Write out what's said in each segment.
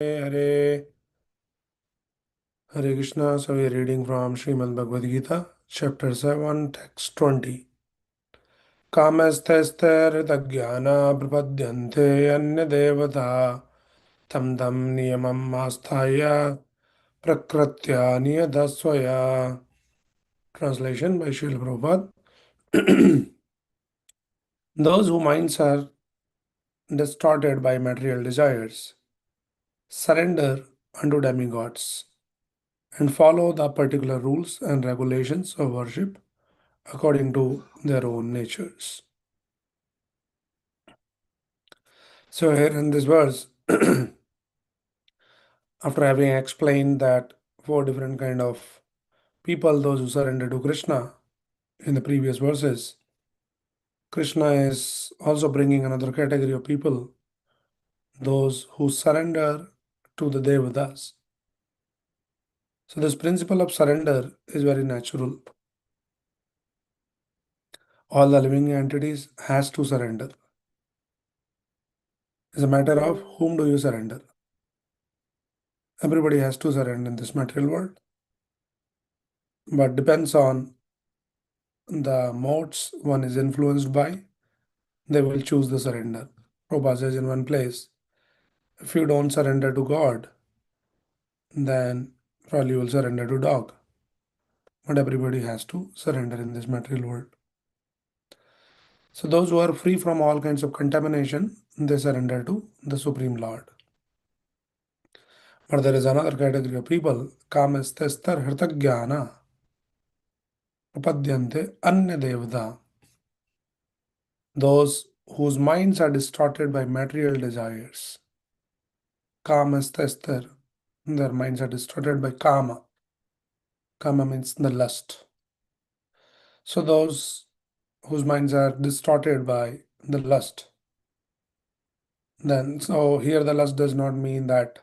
Hare Hare Krishna. So we are reading from Srimad Bhagavad Gita, chapter 7, text 20. Kamasthastaritaggyana prapadyante annadevata tam tam niyamam asthaya prakritya niyadasvaya. Translation by Srila Prabhupada. Those whose minds are distorted by material desires surrender unto demigods and follow the particular rules and regulations of worship according to their own natures. So here in this verse, after having explained that four different kind of people, those who surrender to Krishna in the previous verses, Krishna is also bringing another category of people, those who surrender to the devatas. So this principle of surrender is very natural. All the living entities has to surrender. It's a matter of whom do you surrender. Everybody has to surrender in this material world, but depends on the modes one is influenced by, they will choose the surrender. Prabhupada says in one place, if you don't surrender to God, then probably you will surrender to dog. But everybody has to surrender in this material world. So those who are free from all kinds of contamination, they surrender to the Supreme Lord. But there is another category of people, kamastestar hirtagyana, prapadyante anya devata. Those whose minds are distorted by material desires. Kamastestar, their minds are distorted by kama. Kama means the lust. So those whose minds are distorted by the lust, then so here the lust does not mean that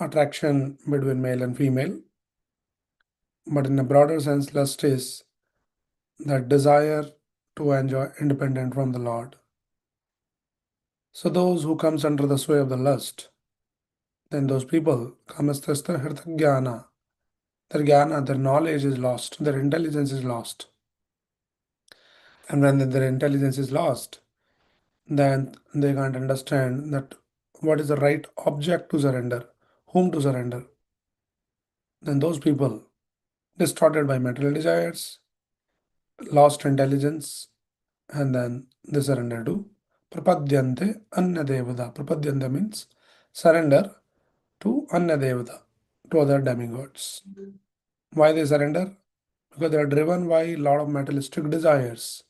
attraction between male and female, but in a broader sense, lust is that desire to enjoy independent from the Lord. So those who comes under the sway of the lust, then those people, kamastasta hirtagyana, their jnana, their knowledge is lost, their intelligence is lost. And when their intelligence is lost, then they can't understand that what is the right object to surrender, whom to surrender. Then those people, distorted by material desires, lost intelligence, and then they surrender to prapadyante anya devata. Prapadyante means surrender to anya devata, to other demigods. Why they surrender? Because they are driven by a lot of materialistic desires.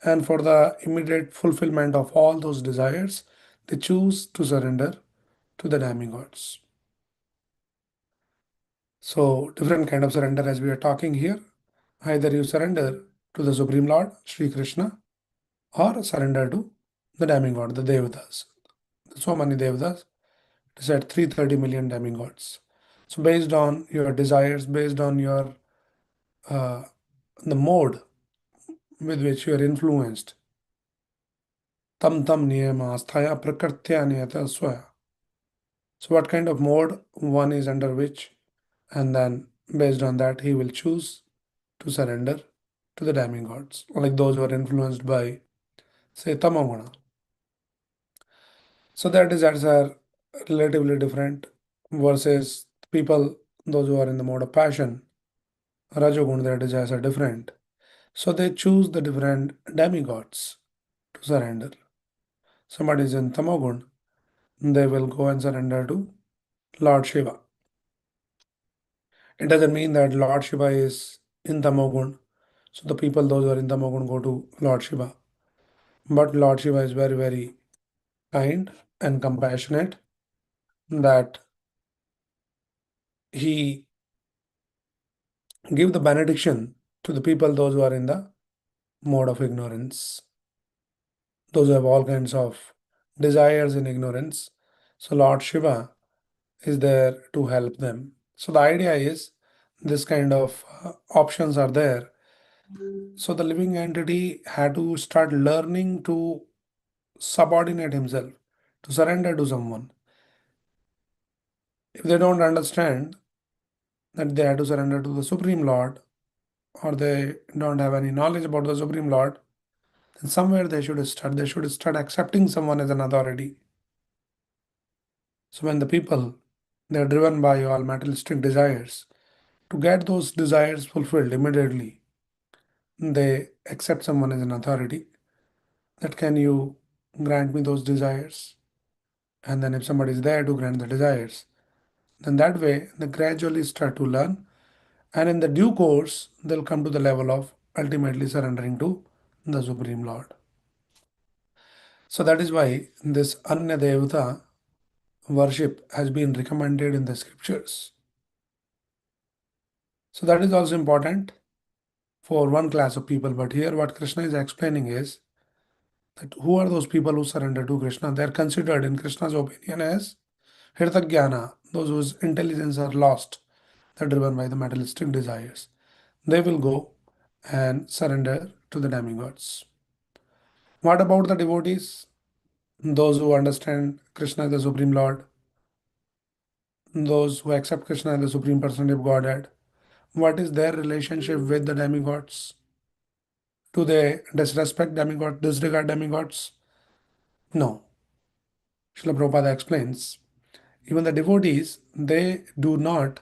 And for the immediate fulfillment of all those desires, they choose to surrender to the demigods. So, different kind of surrender as we are talking here. Either you surrender to the Supreme Lord, Sri Krishna, or surrender to the demigod, the devatas. So many devatas, it said 330 million demigods. So, based on your desires, based on your the mode with which you are influenced, tam tam niyama asthaya prakritya niyata swaya. So, what kind of mode one is under which, and then based on that, he will choose to surrender to the demigods, like those who are influenced by, say, tamoguna. So, their desires are relatively different versus people, those who are in the mode of passion, rajoguna, their desires are different. So, they choose the different demigods to surrender. Somebody is in tamogun, they will go and surrender to Lord Shiva. It doesn't mean that Lord Shiva is in Tamogun. So the people, those who are in Tamogun, go to Lord Shiva. But Lord Shiva is very, very kind and compassionate that he give the benediction to the people, those who are in the mode of ignorance, those who have all kinds of desires in ignorance. So Lord Shiva is there to help them. So the idea is this kind of options are there. So the living entity had to start learning to subordinate himself, to surrender to someone. If they don't understand that they have to surrender to the Supreme Lord, or they don't have any knowledge about the Supreme Lord, then somewhere they should start. They should start accepting someone as an authority. So when the people, they are driven by all materialistic desires, to get those desires fulfilled immediately, they accept someone as an authority. That can you grant me those desires? And then if somebody is there to grant the desires, then that way they gradually start to learn, and in the due course they'll come to the level of ultimately surrendering to the Supreme Lord. So that is why this Anya Devata worship has been recommended in the scriptures. So that is also important for one class of people. But here what Krishna is explaining is that who are those people who surrender to Krishna? They are considered in Krishna's opinion as Hirtagyana, those whose intelligence are lost, they're driven by the materialistic desires. They will go and surrender to the demigods. What about the devotees? Those who understand Krishna as the Supreme Lord, those who accept Krishna as the Supreme Personality of Godhead. What is their relationship with the demigods? Do they disrespect demigods, disregard demigods? No. Srila Prabhupada explains, even the devotees, they do not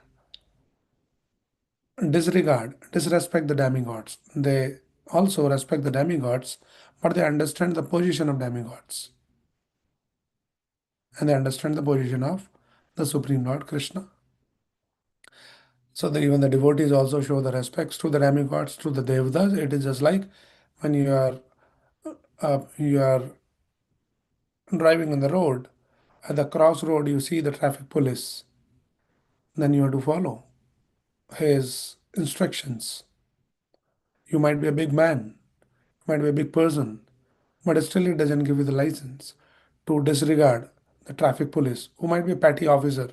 disrespect the demigods. They also respect the demigods, but they understand the position of demigods. And they understand the position of the Supreme Lord Krishna. So even the devotees also show the respects to the demigods, to the devatas. It is just like when you are driving on the road. At the crossroad, you see the traffic police. Then you have to follow his instructions. You might be a big man, you might be a big person, but still it doesn't give you the license to disregard the traffic police, who might be a petty officer.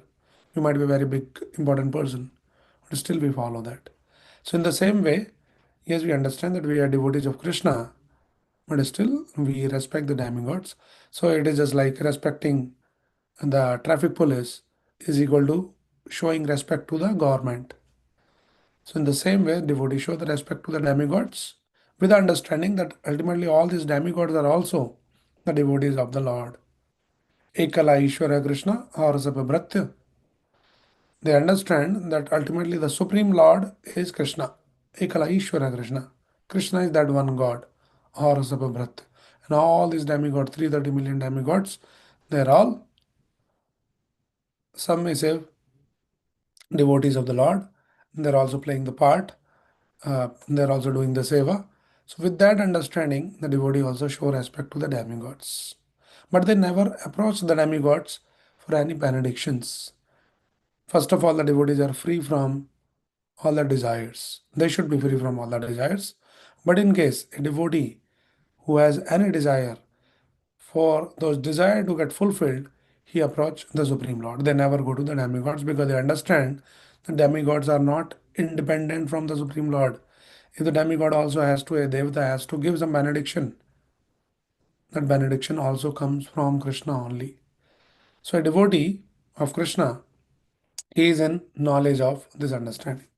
You might be a very big important person, but still we follow that. So in the same way, yes, we understand that we are devotees of Krishna, but still we respect the demigods. So it is just like respecting the traffic police is equal to showing respect to the government. So in the same way, devotees show the respect to the demigods with the understanding that ultimately all these demigods are also the devotees of the Lord. Ekala Ishvara Krishna or Sapabhratya. They understand that ultimately the Supreme Lord is Krishna. Ekala Ishvara Krishna. Krishna is that one God or Sapabhratya. And all these demigods, 330 million demigods, they're all submissive devotees of the Lord. They're also playing the part. They're also doing the seva. So with that understanding, the devotee also show respect to the demigods. But they never approach the demigods for any benedictions. First of all, the devotees are free from all the desires. They should be free from all the desires. But in case a devotee who has any desire, for those desire to get fulfilled, he approach the Supreme Lord. They never go to the demigods because they understand the demigods are not independent from the Supreme Lord. If the demigod also has to, a devata has to give some benediction, that benediction also comes from Krishna only. So a devotee of Krishna, he is in knowledge of this understanding.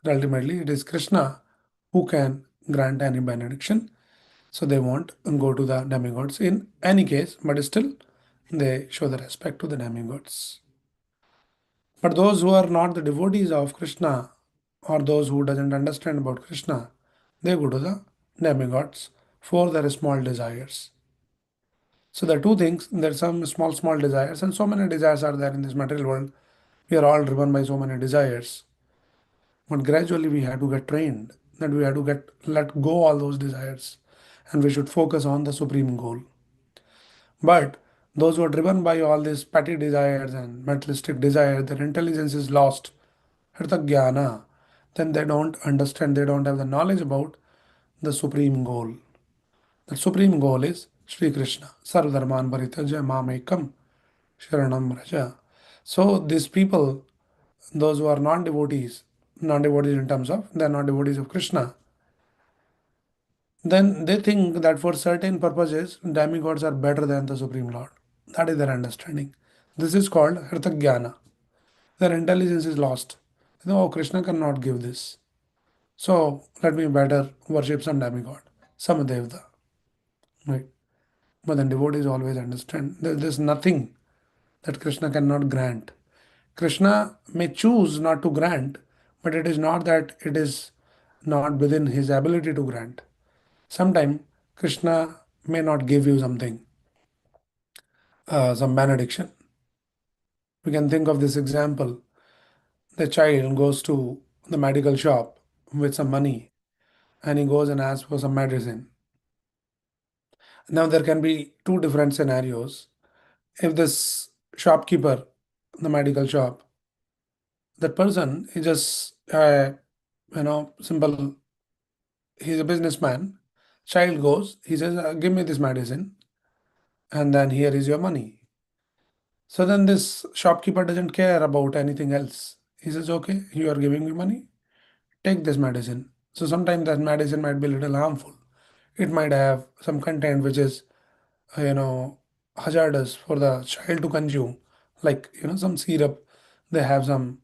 That ultimately, it is Krishna who can grant any benediction. So they won't go to the demigods in any case, but still they show the respect to the demigods. But those who are not the devotees of Krishna, or those who doesn't understand about Krishna, they go to the demigods for their small desires. So there are two things. There are some small desires, and so many desires are there in this material world. We are all driven by so many desires. But gradually we have to get trained, that we have to get let go all those desires, and we should focus on the supreme goal. But those who are driven by all these petty desires and materialistic desire, their intelligence is lost. Hrita jnana, then they don't understand, they don't have the knowledge about the supreme goal. The supreme goal is Sri Krishna. Sarvadharman Parityaja Mamekam Sharanam Raja. So these people, those who are non-devotees, non-devotees in terms of they are not devotees of Krishna, then they think that for certain purposes demigods are better than the Supreme Lord. That is their understanding. This is called Hritagyana. Their intelligence is lost. Oh, Krishna cannot give this. So let me better worship some demigod, some devta. Right? But then devotees always understand there's nothing that Krishna cannot grant. Krishna may choose not to grant, but it is not that it is not within his ability to grant. Sometimes Krishna may not give you something, some benediction. We can think of this example. The child goes to the medical shop with some money and he goes and asks for some medicine. Now, there can be two different scenarios. If this shopkeeper, the medical shop, that person is just, simple, he's a businessman. Child goes, he says, give me this medicine, and then here is your money. So then this shopkeeper doesn't care about anything else. He says, okay, you are giving me money, take this medicine. So sometimes that medicine might be a little harmful. It might have some content which is, you know, hazardous for the child to consume, like, some syrup, they have some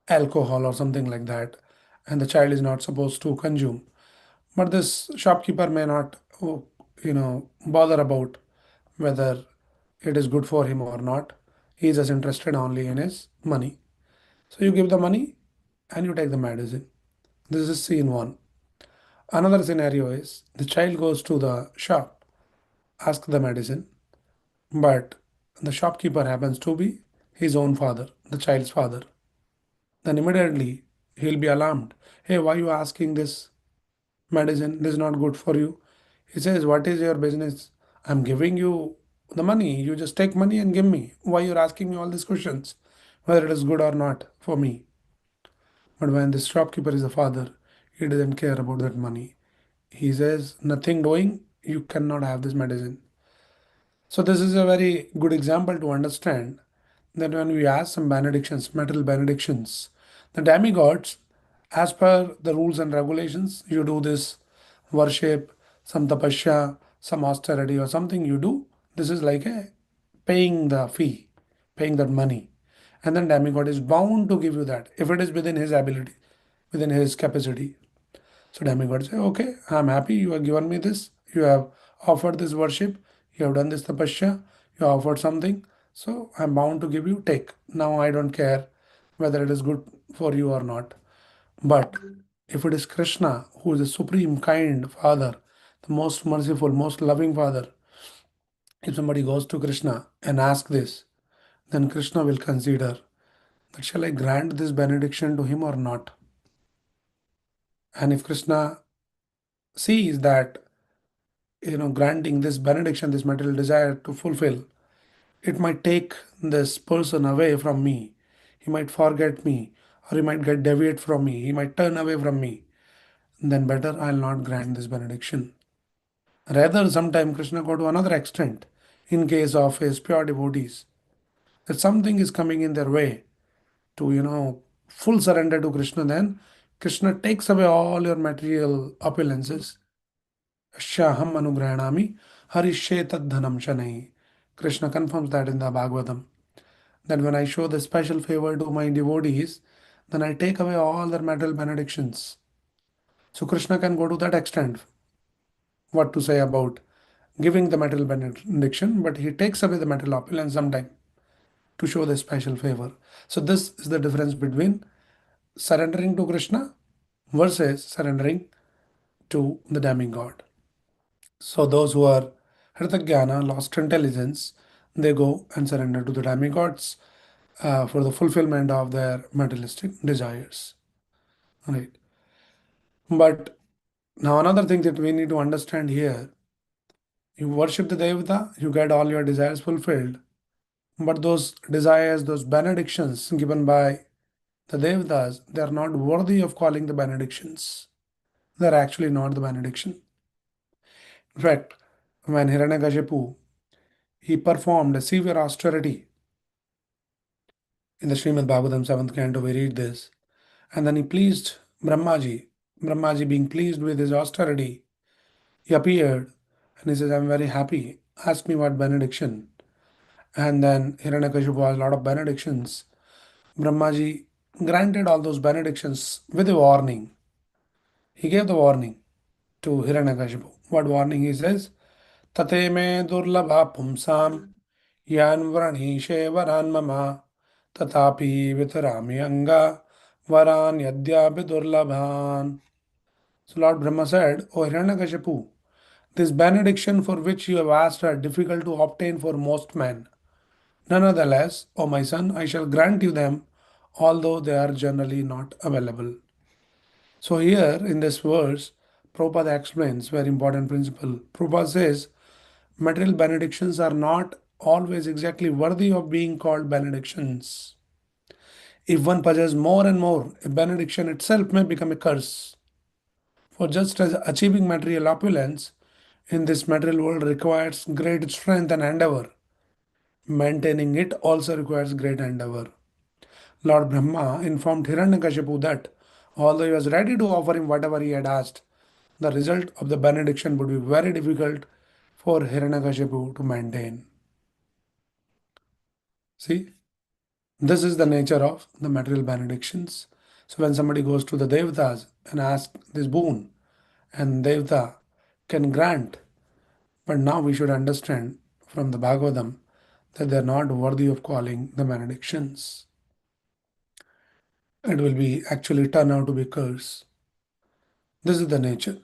alcohol or something like that, and the child is not supposed to consume. But this shopkeeper may not, bother about whether it is good for him or not. He is just interested only in his money. So you give the money and you take the medicine. This is scene one. Another scenario is the child goes to the shop, asks the medicine, but the shopkeeper happens to be his own father, the child's father. Then immediately he'll be alarmed. Hey, why are you asking this medicine? This is not good for you. He says, what is your business? I'm giving you the money. You just take money and give me. Why you're asking me all these questions? Whether it is good or not for me. But when this shopkeeper is the father, he doesn't care about that money. He says, nothing doing, you cannot have this medicine. So this is a very good example to understand that when we ask some benedictions, material benedictions, the demigods, as per the rules and regulations, you do this worship, some tapasya, some austerity or something you do. This is like a paying the fee, paying that money. And then demigod is bound to give you that if it is within his ability, within his capacity. So demigod say, okay, I'm happy you have given me this. You have offered this worship. You have done this tapasya. You offered something. So I'm bound to give you, take. Now I don't care whether it is good for you or not. But if it is Krishna, who is the supreme kind father, the most merciful, most loving father, if somebody goes to Krishna and asks this, then Krishna will consider that shall I grant this benediction to him or not? And if Krishna sees that granting this benediction, this material desire to fulfill, it might take this person away from me. He might forget me, or he might get deviate from me. He might turn away from me. Then better I'll not grant this benediction. Rather, sometime Krishna go to another extent in case of his pure devotees. That something is coming in their way to, full surrender to Krishna, then Krishna takes away all your material opulences. Shaham anugrahanami harishe tad dhanam shanai. Krishna confirms that in the Bhagavatam. That when I show the special favor to my devotees, then I take away all their material benedictions. So Krishna can go to that extent. What to say about giving the material benediction, but he takes away the material opulence sometime to show the special favor. So this is the difference between surrendering to Krishna versus surrendering to the demigod. So those who are Hritagyana, lost intelligence, they go and surrender to the demigods for the fulfillment of their materialistic desires. Right. But now another thing that we need to understand here, you worship the Devata, you get all your desires fulfilled. But those desires, those benedictions given by the Devatas, they are not worthy of calling the benedictions. They are actually not the benediction. In fact, when Hiranyakashipu he performed a severe austerity in the Srimad Bhagavatam 7th canto, we read this, and then he pleased Brahmaji. Brahmaji, being pleased with his austerity, he appeared and he says, I'm very happy. Ask me what benediction. And then Hiranyakashipu has a lot of benedictions. Brahmaji granted all those benedictions with a warning. He gave the warning to Hiranyakashipu. What warning he says? Tate me durlabha pumsam yan vranishe varan mama tatapi vitarami anga varan yadyapi durlabhan. So Lord Brahma said, O Hiranyakashipu, this benediction for which you have asked are difficult to obtain for most men. Nonetheless, O my son, I shall grant you them, although they are generally not available. So here in this verse, Prabhupada explains very important principle. Prabhupada says material benedictions are not always exactly worthy of being called benedictions. If one possesses more and more, a benediction itself may become a curse. For just as achieving material opulence in this material world requires great strength and endeavor, maintaining it also requires great endeavor. Lord Brahma informed Hiranyakashipu that although he was ready to offer him whatever he had asked, the result of the benediction would be very difficult for Hiranyakashipu to maintain. See, this is the nature of the material benedictions. So when somebody goes to the Devatas and asks this boon, and Devata can grant, but now we should understand from the Bhagavatam that they are not worthy of calling the benedictions. It will be actually turn out to be curse. This is the nature.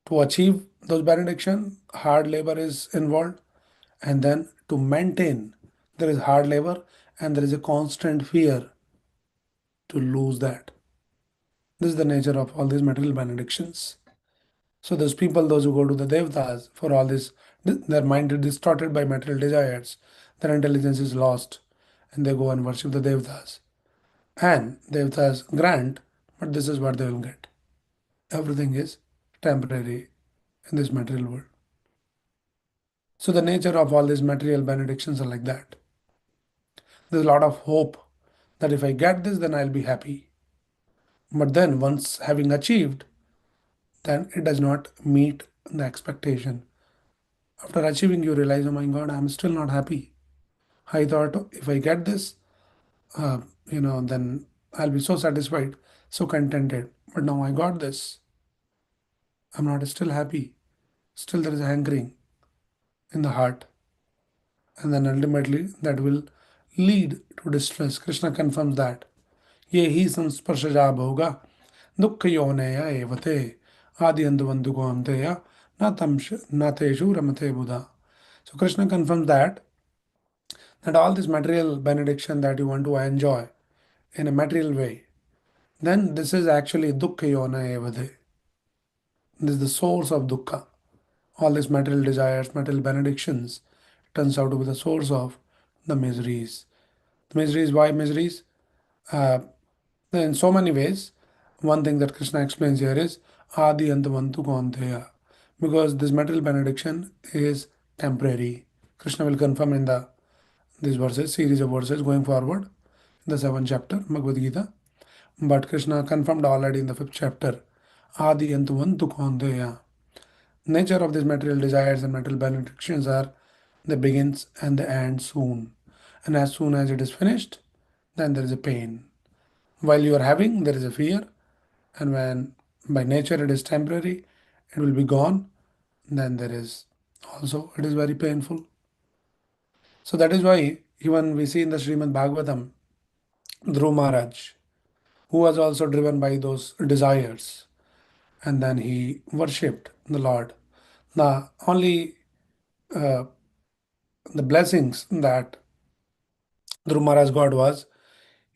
To achieve those benediction, hard labor is involved, and then to maintain, there is hard labor and there is a constant fear to lose that. This is the nature of all these material benedictions. So those people, those who go to the devatas for all this, their mind is distorted by material desires, their intelligence is lost, and they go and worship the devatas. And devatas grant, but this is what they will get. Everything is temporary in this material world. So the nature of all these material benedictions are like that. There's a lot of hope that if I get this, then I'll be happy. But then once having achieved, then it does not meet the expectation. After achieving, you realize, oh my God, I'm still not happy. I thought if I get this, then I'll be so satisfied, so contented. But now I got this. I'm not still happy. Still, there is a hankering in the heart. And then ultimately, that will lead to distress. Krishna confirms that. ये ही संस्पर्शजा भोगा दुःख योनया एवते आदि अंतवंतु कौन्तेय न तम न तेषु रमते बुधा. So Krishna confirms that all this material benediction that you want to enjoy in a material way, then this is actually dukkha yona evade. This is the source of dukkha. All these material desires, material benedictions turns out to be the source of the miseries. The miseries, why miseries? Uh, in so many ways. One thing that Krishna explains here is Adi Antavantu Kaunteya. Because this material benediction is temporary. Krishna will confirm in these verses, series of verses going forward, the seventh chapter, Bhagavad Gita. But Krishna confirmed already in the fifth chapter, Adi Antavantu Kaunteya. Nature of these material desires and material benedictions are the begins and the end soon. And as soon as it is finished, then there is a pain. While you are having, there is a fear, and when by nature it is temporary, it will be gone, then there is also, it is very painful. So that is why even we see in the Srimad Bhagavatam, Dhruv Maharaj, who was also driven by those desires, and then he worshipped the Lord. The only uh, the blessings that Dhruv Maharaj got was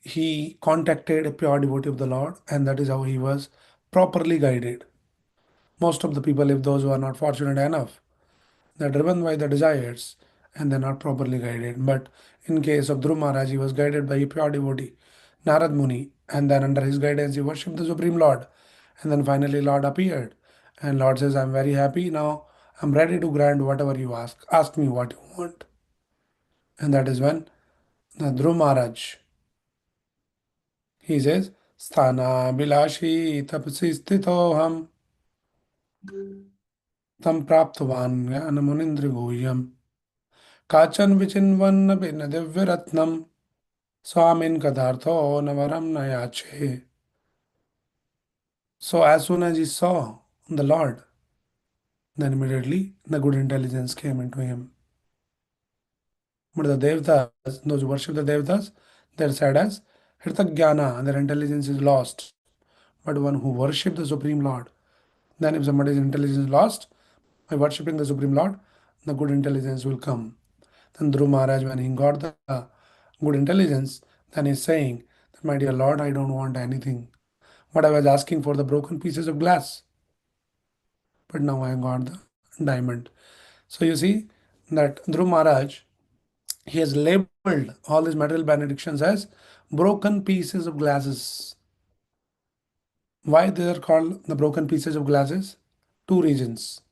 he contacted a pure devotee of the Lord, and that is how he was properly guided. Most of the people, if those who are not fortunate enough, they're driven by the desires and they're not properly guided. But in case of Dhruv Maharaj, he was guided by a pure devotee, Narad Muni, and then under his guidance, he worshipped the Supreme Lord. And then finally, Lord appeared, and Lord says, I'm very happy now. I'm ready to grant whatever you ask. Ask me what you want. And that is when the Dhruv Maharaj, he says, Sthana Bilashi Tapasi Sthitoham Tam Praptavan Jnanamunindra Guhyam Kachan vichinvan bin divyaratnam swamin kadartho navaram nayache. So as soon as he saw the Lord, then immediately the good intelligence came into him. But the Devatas, those who worship the Devatas, they're sad as Hirtagyana, their intelligence is lost. But one who worship the Supreme Lord, then if somebody's intelligence is lost, by worshipping the Supreme Lord, the good intelligence will come. Then Dhruv Maharaj, when he got the good intelligence, then he's saying that, my dear Lord, I don't want anything. What I was asking for the broken pieces of glass, but now I got the diamond. So you see that Dhruv Maharaj, he has labeled all these material benedictions as broken pieces of glasses. Why they are called the broken pieces of glasses? Two reasons.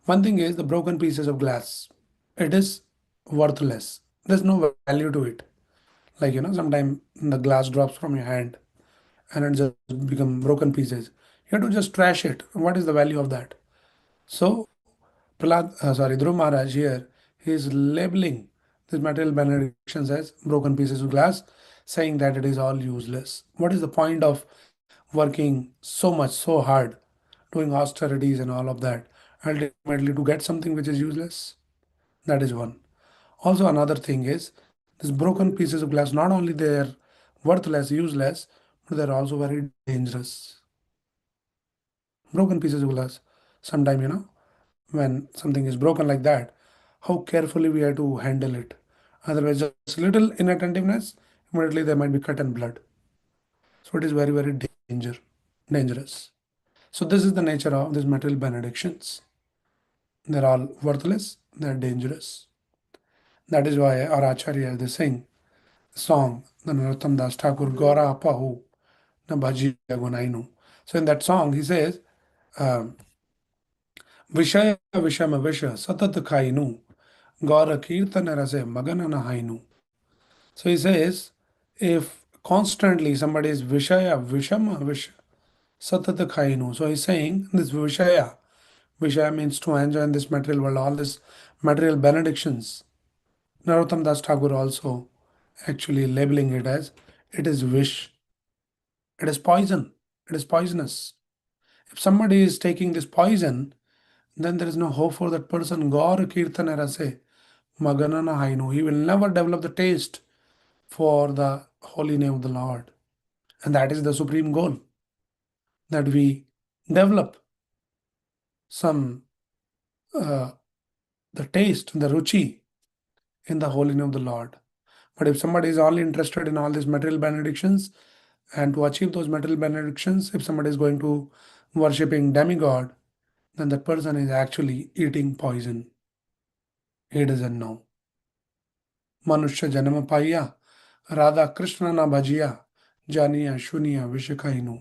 One thing is the broken pieces of glass. It is worthless. There's no value to it. Like sometimes the glass drops from your hand and it just become broken pieces. You have to just trash it. What is the value of that? So Dhruv Maharaj here, he is labeling these material benedictions as broken pieces of glass, saying that it is all useless. What is the point of working so much, so hard, doing austerities and all of that, ultimately to get something which is useless? That is one. Also, another thing is these broken pieces of glass, not only they are worthless, useless, but they're also very dangerous. Broken pieces of glass. Sometimes, when something is broken like that, how carefully we have to handle it. Otherwise, just little inattentiveness, immediately there might be cut and blood. So it is very, very dangerous. So this is the nature of these material benedictions. They're all worthless, they're dangerous. That is why our Acharya, they sing song, the Narottam Das Thakur, Gora Apahu, na Bhaji Gunainu. So in that song, he says, um, Vishaya Vishama Visha Satat Khainu, Gora Kirtana Rase Magana Nahainu. So he says, if constantly somebody is Vishaya Vishama Visha Satat Khainu. So he's saying this Vishaya. Vishaya means to enjoy in this material world, all this material benedictions. Narottam Das Thakur also actually labeling it as it is wish, it is poison, it is poisonous. If somebody is taking this poison, then there is no hope for that person. Gaur Kirtan Rase Maganana Hainu. He will never develop the taste for the holy name of the Lord. And that is the supreme goal, that we develop some uh, the taste, the ruchi in the holy name of the Lord. But if somebody is only interested in all these material benedictions, and to achieve those material benedictions, if somebody is going to worshipping demigod, then that person is actually eating poison. He doesn't know. Manushya janama paiya, Radha Krishna na bhajiya, janiya shuniya vishakainu.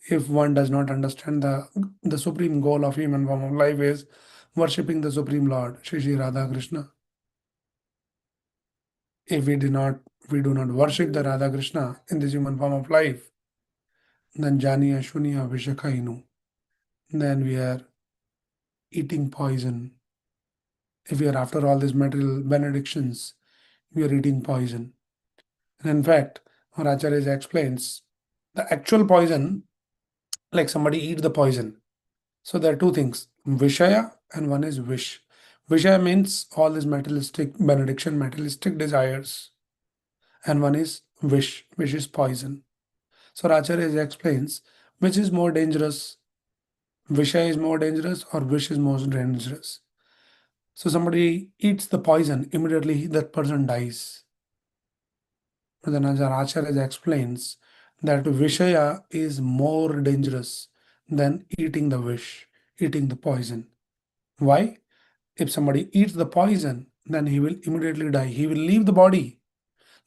If one does not understand the supreme goal of human form of life is worshipping the Supreme Lord, Shri Shri Radha Krishna. If we do not worship the Radha Krishna in this human form of life, then Janiya Shuniya Vishakainu, then we are eating poison. If we are after all these material benedictions, we are eating poison. And in fact, our Acharya explains the actual poison, like somebody eat the poison. So there are two things, Vishaya and one is wish. Vishaya means all these materialistic benediction, materialistic desires. And one is wish, which is poison. So Acharya explains which is more dangerous, Vishaya is more dangerous or wish is more dangerous. So somebody eats the poison, immediately that person dies. But then Acharya explains that Vishaya is more dangerous than eating the wish, eating the poison. Why? If somebody eats the poison, then he will immediately die. He will leave the body.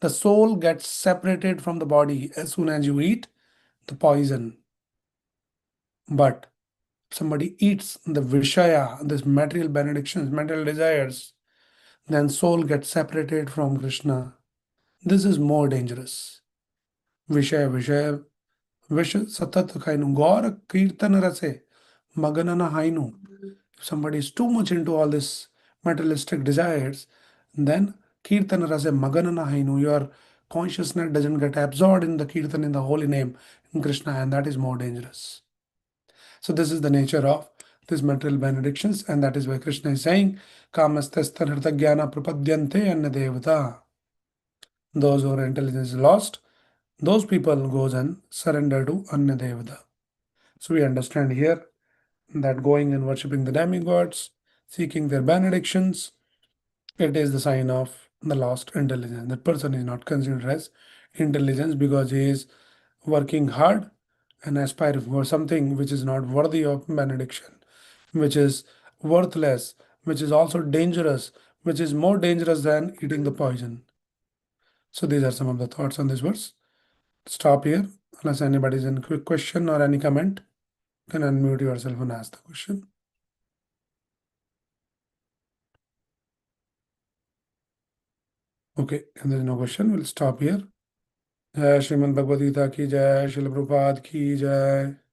The soul gets separated from the body as soon as you eat the poison. But somebody eats the Vishaya, this material benedictions, material desires, then soul gets separated from Krishna. This is more dangerous. Vishaya, Satat Kainu, Gaur Kirtan Rase, Maganana Hainu. If somebody is too much into all this materialistic desires, Then Kirtan rasa maganana hainu, your consciousness doesn't get absorbed in the Kirtan, in the holy name in Krishna, and that is more dangerous. So this is the nature of these material benedictions, and that is why Krishna is saying, Kamastastar Jnana Prapadyante Anna Devata. Those who are intelligence is lost, those people goes and surrender to Anna Devata. So we understand here that going and worshipping the demigods, seeking their benedictions, it is the sign of the lost intelligence. That person is not considered as intelligence because he is working hard and aspiring for something which is not worthy of benediction, which is worthless, which is also dangerous, which is more dangerous than eating the poison. So these are some of the thoughts on this verse. Stop here. Unless anybody has any quick question or any comment, you can unmute yourself and ask the question. Okay, and there is no question. We'll stop here. जय श्रीमद् भगवद गीता की जय, श्रील प्रभुपाद की जय.